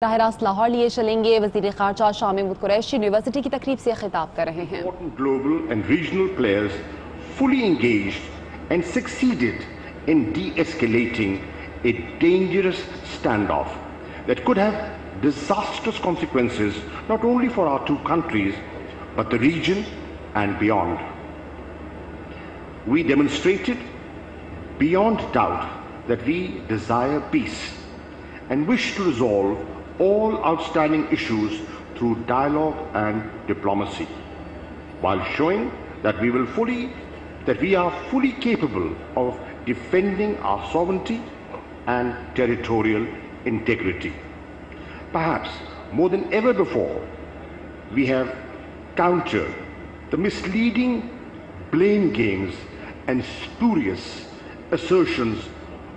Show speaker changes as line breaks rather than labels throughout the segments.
براہ راست لاہور لیے چلیں گے۔ وزیر خارجہ شاہ محمود قریشی یونیورسٹی کی تقریب سے خطاب کر رہے ہیں۔
Global and regional players fully engaged and succeeded in de-escalating a dangerous standoff that could have disastrous consequences not only for our two countries but the region and beyond. We demonstrated beyond doubt that we desire peace and wish to resolve all outstanding issues through dialogue and diplomacy, while showing that we are fully capable of defending our sovereignty and territorial integrity. Perhaps more than ever before, we have countered the misleading blame games and spurious assertions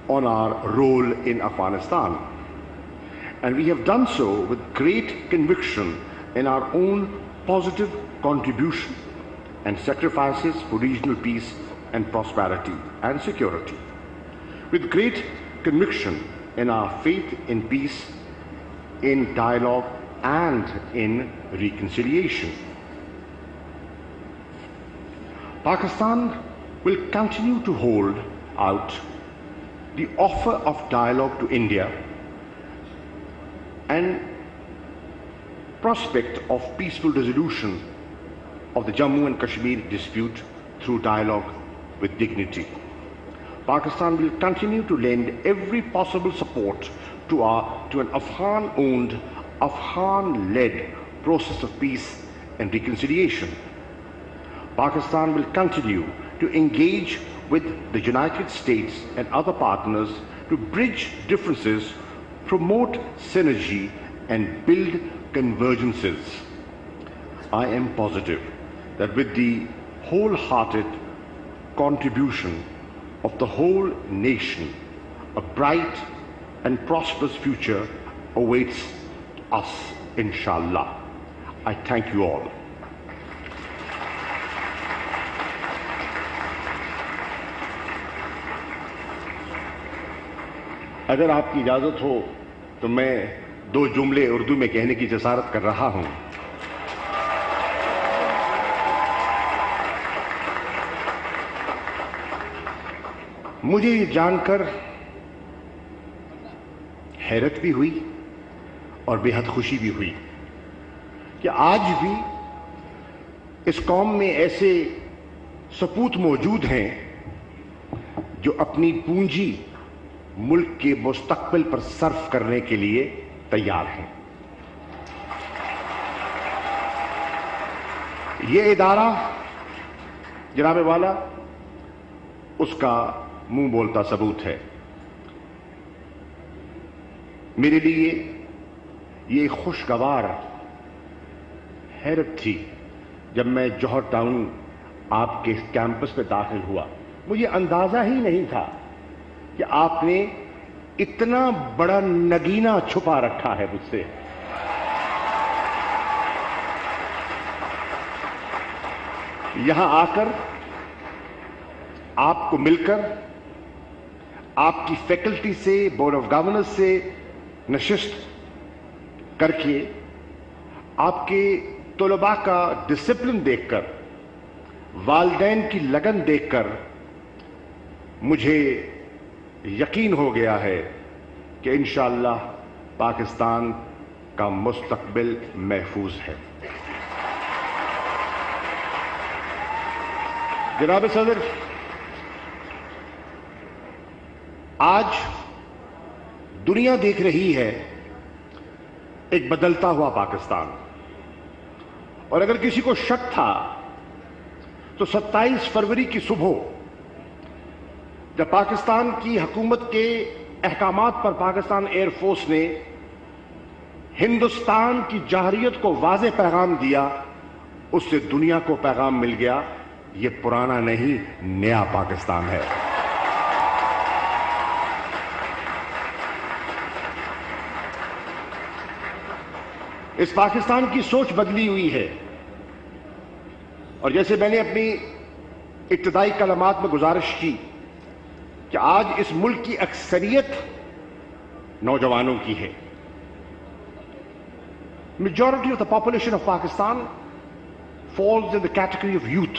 on our role in Afghanistan. And we have done so with great conviction in our own positive contribution and sacrifices for regional peace and prosperity and security. With great conviction in our faith in peace, in dialogue and in reconciliation. Pakistan will continue to hold out the offer of dialogue to India and prospect of peaceful resolution of the Jammu and Kashmir dispute through dialogue with dignity. Pakistan will continue to lend every possible support to an Afghan-owned, Afghan-led process of peace and reconciliation. Pakistan will continue to engage with the United States and other partners to bridge differences, promote synergy, and build convergences. I am positive that with the wholehearted contribution of the whole nation, a bright and prosperous future awaits us, inshallah. I thank you all. اگر آپ کی اجازت ہو تو میں 2 جملے اردو میں کہنے کی جسارت کر رہا ہوں۔ مجھے یہ جان کر حیرت بھی ہوئی اور بے حد خوشی بھی ہوئی کہ آج بھی اس قوم میں ایسے سپوت موجود ہیں جو اپنی پونجی ملک کے مستقبل پر صرف کرنے کے لیے تیار ہیں۔ یہ ادارہ جناب والا اس کا منہ بولتا ثبوت ہے۔ میرے لیے یہ خوشگوار حیرت تھی جب میں جوہر ٹاؤن آپ کے کیمپس پہ داخل ہوا۔ مجھے اندازہ ہی نہیں تھا کہ آپ نے اتنا بڑا نگینہ چھپا رکھا ہے مجھ سے۔ یہاں آ کر آپ کو مل کر آپ کی فیکلٹی سے، بورڈ آف گورنرز سے نشست کر کے آپ کے طلباء کا ڈسپلن دیکھ کر، والدین کی لگن دیکھ کر مجھے یقین ہو گیا ہے کہ انشاءاللہ پاکستان کا مستقبل محفوظ ہے۔ جناب صدر، آج دنیا دیکھ رہی ہے ایک بدلتا ہوا پاکستان، اور اگر کسی کو شک تھا تو 27 فروری کی صبح جب پاکستان کی حکومت کے احکامات پر پاکستان ایئر فورس نے ہندوستان کی جارحیت کو واضح پیغام دیا، اس سے دنیا کو پیغام مل گیا یہ پرانا نہیں، نیا پاکستان ہے۔ اس پاکستان کی سوچ بدلی ہوئی ہے، اور جیسے میں نے اپنی ابتدائی کلمات میں گزارش کی کہ آج اس ملک کی اکثریت نوجوانوں کی ہے، Majority of the population of Pakistan falls in the category of youth.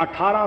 18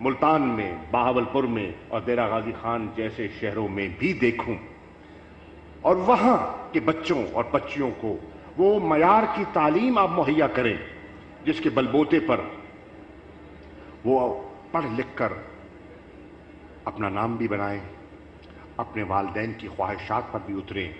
Multan میں، بہاولپور میں اور ڈیرہ غازی خان جیسے شہروں میں بھی دیکھوں، اور وہاں کے بچوں اور بچیوں کو وہ معیار کی تعلیم آپ مہیا کریں جس کے بلبوتے پر وہ پڑھ لکھ کر اپنا نام بھی بنائیں، اپنے والدین کی خواہشات پر بھی اتریں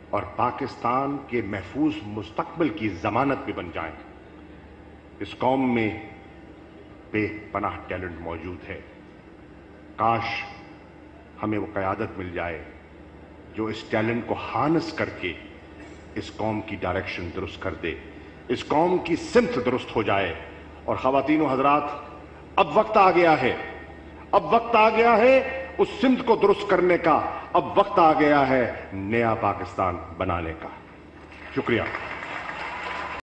اور پاکستان کے محفوظ مستقبل کی ضمانت بھی بن جائیں۔ اس قوم میں بے پناہ ٹیلنٹ موجود ہے، کاش ہمیں وہ قیادت مل جائے جو اس ٹیلنٹ کو ہارنس کر کے اس قوم کی ڈائریکشن درست کر دے، اس قوم کی سمت درست ہو جائے۔ اور خواتین و حضرات، اب وقت آ گیا ہے، اب وقت آ گیا ہے اس سمت کو درست کرنے کا، اب وقت آ گیا ہے نیا پاکستان بنانے کا۔ شکریہ۔